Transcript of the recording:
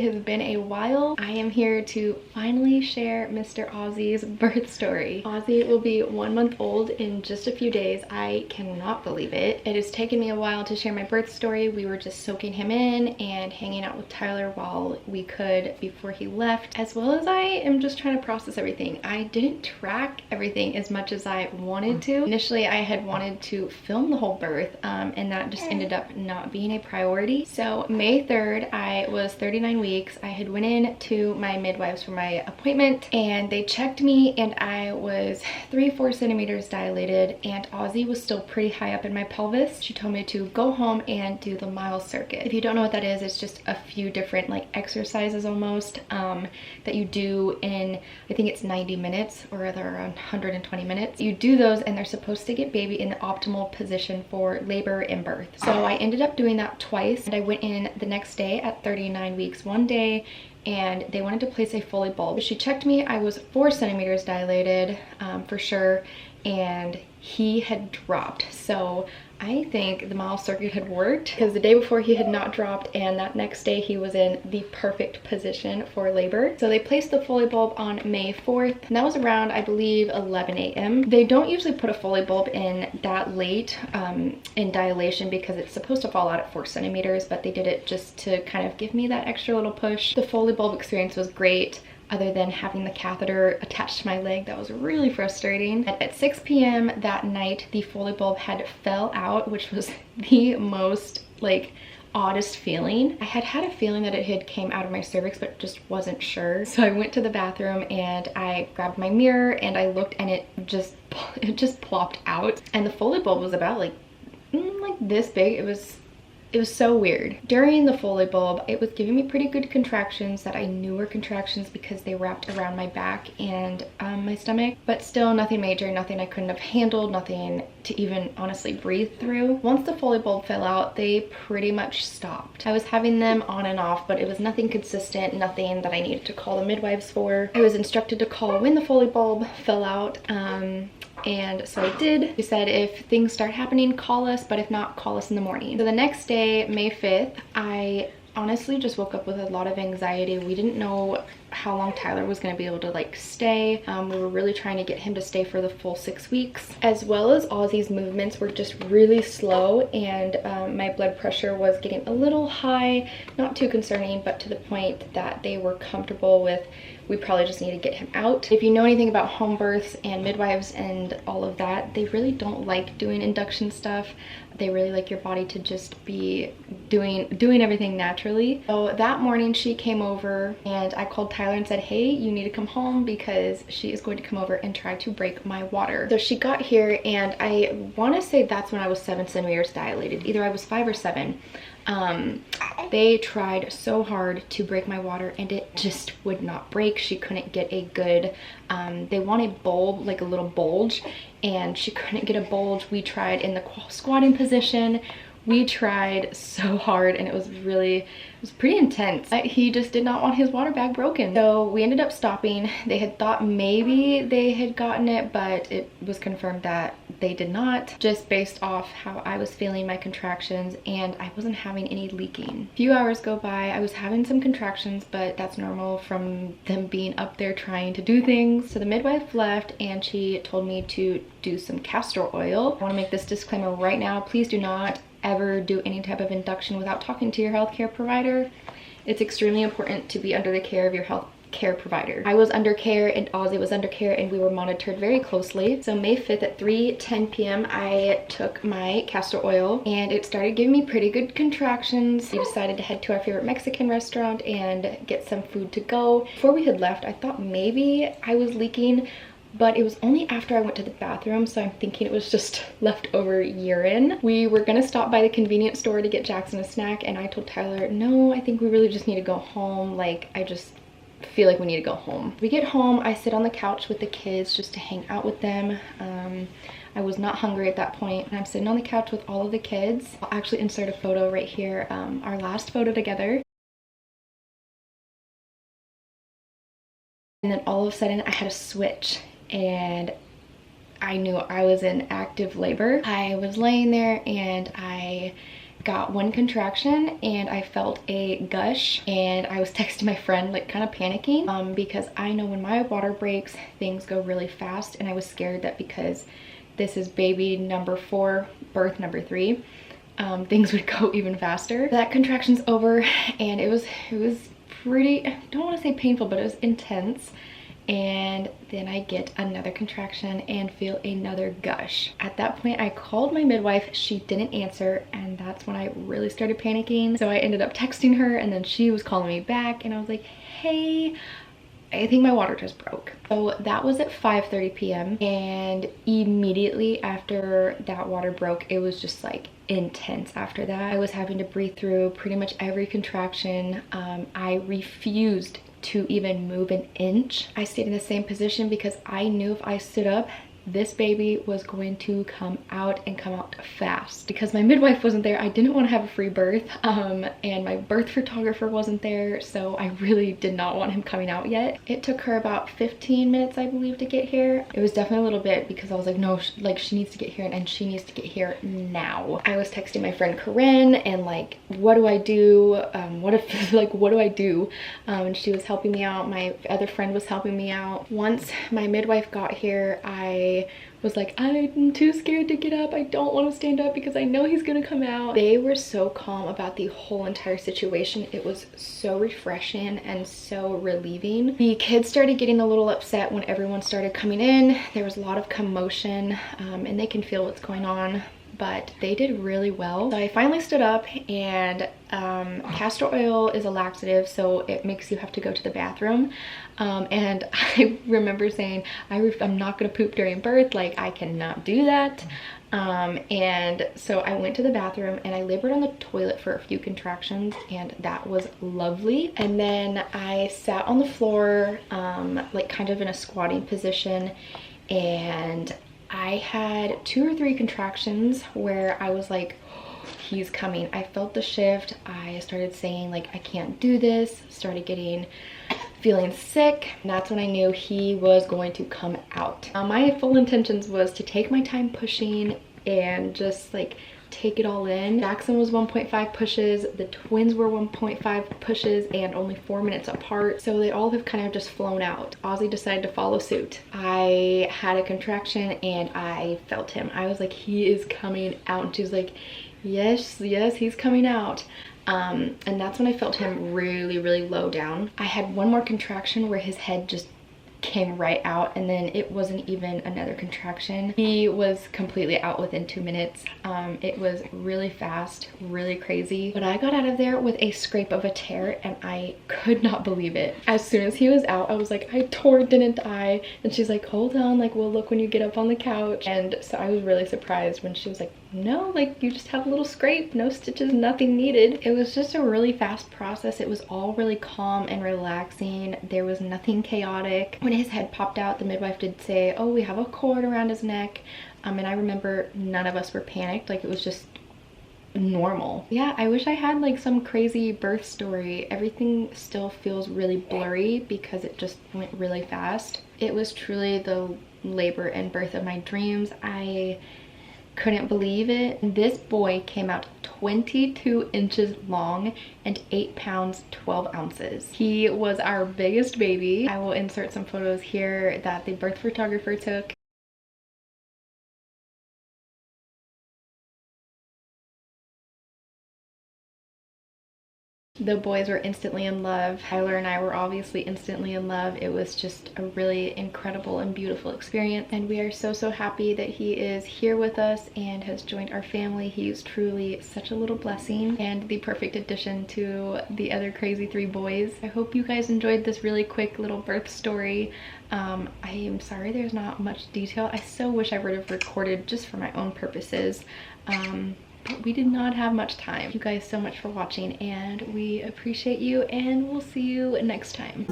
has been a while. I am here to finally share Mr. Ozzy's birth story. Ozzy will be 1 month old in just a few days. I cannot believe it. It has taken me a while to share my birth story. We were just soaking him in and hanging out with Tyler while we could before he left, as well as I am just trying to process everything. I didn't track everything as much as I wanted to. Initially, I had wanted to film the whole birth, and that just ended up not being a priority. So May 3rd, I was 39 weeks. I had went in to my midwives for my appointment and they checked me and I was 3-4 centimeters dilated, and Ozzy was still pretty high up in my pelvis. She told me to go home and do the mile circuit. If you don't know what that is, it's just a few different like exercises almost that you do in, I think it's 90 minutes or they're around 120 minutes. You do those and they're supposed to get baby in the optimal position for labor and birth. So I ended up doing that twice, and I went in the next day at 39 weeks one day and they wanted to place a Foley bulb. She checked me, I was 4 centimeters dilated for sure, and he had dropped. So I think the mile circuit had worked because the day before he had not dropped, and that next day he was in the perfect position for labor. So they placed the Foley bulb on May 4th, and that was around, I believe, 11 a.m. They don't usually put a Foley bulb in that late in dilation because it's supposed to fall out at 4 centimeters, but they did it just to kind of give me that extra little push. The Foley bulb experience was great, other than having the catheter attached to my leg. That was really frustrating. And at 6 p.m. that night, the Foley bulb had fell out, which was the most like oddest feeling. I had a feeling that it had came out of my cervix, but just wasn't sure. So I went to the bathroom and I grabbed my mirror and I looked, and it just plopped out. And the Foley bulb was about like this big. It was so weird. During the Foley bulb, it was giving me pretty good contractions that I knew were contractions because they wrapped around my back and my stomach, but still nothing major, nothing I couldn't have handled, nothing to even honestly breathe through. Once the Foley bulb fell out, they pretty much stopped. I was having them on and off, but it was nothing consistent, nothing that I needed to call the midwives for. I was instructed to call when the Foley bulb fell out, and so I did. She said if things start happening, call us, but if not, call us in the morning. So the next day, May 5th, I honestly just woke up with a lot of anxiety. We didn't know how long Tyler was going to be able to like stay. We were really trying to get him to stay for the full 6 weeks, as well as Ozzy's movements were just really slow, and my blood pressure was getting a little high. Not too concerning, but to the point that they were comfortable with we probably just need to get him out. If you know anything about home births and midwives and all of that, they really don't like doing induction stuff. They really like your body to just be doing everything naturally. So that morning she came over and I called Tyler and said, hey, you need to come home because she is going to come over and try to break my water. So she got here, and I want to say that's when I was 7 centimeters dilated. Either I was 5 or 7. They tried so hard to break my water and it just would not break. She couldn't get a good, they want a bulb, like a little bulge, and she couldn't get a bulge. We tried in the squatting position. We tried so hard, and it was pretty intense. He just did not want his water bag broken. So we ended up stopping. They had thought maybe they had gotten it, but it was confirmed that they did not, just based off how I was feeling my contractions, and I wasn't having any leaking. A few hours go by. I was having some contractions, but that's normal from them being up there trying to do things. So the midwife left and she told me to do some castor oil. I want to make this disclaimer right now. Please do not ever do any type of induction without talking to your healthcare provider. It's extremely important to be under the care of your healthcare provider. I was under care and Ozzy was under care, and we were monitored very closely. So May 5th at 3:10 p.m. I took my castor oil and it started giving me pretty good contractions. We decided to head to our favorite Mexican restaurant and get some food to go. Before we had left, I thought maybe I was leaking, but it was only after I went to the bathroom, so I'm thinking it was just leftover urine. We were gonna stop by the convenience store to get Jackson a snack, and I told Tyler, no, I think we really just need to go home. Like, I just feel like we need to go home. We get home, I sit on the couch with the kids just to hang out with them. I was not hungry at that point, and I'm sitting on the couch with all of the kids. I'll actually insert a photo right here, our last photo together. And then all of a sudden I had a switch, and I knew I was in active labor. I was laying there and I got one contraction and I felt a gush, and I was texting my friend like kind of panicking because I know when my water breaks things go really fast, and I was scared that because this is baby number 4, birth number 3, things would go even faster. That contraction's over, and it was pretty, I don't want to say painful, but it was intense. And then I get another contraction and feel another gush. At that point I called my midwife, she didn't answer, and that's when I really started panicking. So I ended up texting her, and then she was calling me back, and I was like, hey, I think my water just broke. So that was at 5:30 p.m. and immediately after that water broke, it was just like intense after that. I was having to breathe through pretty much every contraction. I refused to even move an inch. I stayed in the same position because I knew if I stood up, this baby was going to come out and come out fast. Because my midwife wasn't there, I didn't want to have a free birth, and my birth photographer wasn't there, so I really did not want him coming out yet. It took her about 15 minutes, I believe, to get here. It was definitely a little bit because I was like, no, like she needs to get here, and she needs to get here now. I was texting my friend Corinne and like, what do I do? What do I do? And she was helping me out. My other friend was helping me out. Once my midwife got here, I was like, I'm too scared to get up. I don't want to stand up because I know he's gonna come out. They were so calm about the whole entire situation. It was so refreshing and so relieving. The kids started getting a little upset when everyone started coming in. There was a lot of commotion, and they can feel what's going on, but they did really well. So I finally stood up, and castor oil is a laxative, so it makes you have to go to the bathroom. And I remember saying, I'm not gonna poop during birth, like I cannot do that. And so I went to the bathroom and I labored on the toilet for a few contractions, and that was lovely. And then I sat on the floor, like kind of in a squatting position, and I had 2 or 3 contractions where I was like, he's coming. I felt the shift. I started saying like, I can't do this, started feeling sick, and that's when I knew he was going to come out. My full intentions was to take my time pushing and just like take it all in. Jackson was 1.5 pushes, the twins were 1.5 pushes, and only 4 minutes apart, so they all have kind of just flown out. Ozzy decided to follow suit. I had a contraction and I felt him. I was like, he is coming out, and she was like, yes, he's coming out. And that's when I felt him really low down. I had one more contraction where his head just came right out, and then it wasn't even another contraction. He was completely out within 2 minutes. It was really fast, really crazy, but I got out of there with a scrape of a tear, and I could not believe it. As soon as he was out, I was like, I tore, didn't I? And she's like, hold on, like we'll look when you get up on the couch. And so I was really surprised when she was like, no, like you just have a little scrape, no stitches, nothing needed. It was just a really fast process. It was all really calm and relaxing. There was nothing chaotic. When his head popped out, the midwife did say, oh, we have a cord around his neck. And I remember none of us were panicked. Like it was just normal. Yeah, I wish I had like some crazy birth story. Everything still feels really blurry because it just went really fast. It was truly the labor and birth of my dreams. I couldn't believe it. This boy came out 22 inches long and 8 pounds 12 ounces. He was our biggest baby. I will insert some photos here that the birth photographer took. The boys were instantly in love. Tyler and I were obviously instantly in love. It was just a really incredible and beautiful experience, and we are so happy that he is here with us and has joined our family. He is truly such a little blessing and the perfect addition to the other crazy 3 boys. I hope you guys enjoyed this really quick little birth story. I am sorry there's not much detail. I so wish I would have recorded just for my own purposes. But we did not have much time. Thank you guys so much for watching, and we appreciate you, and we'll see you next time.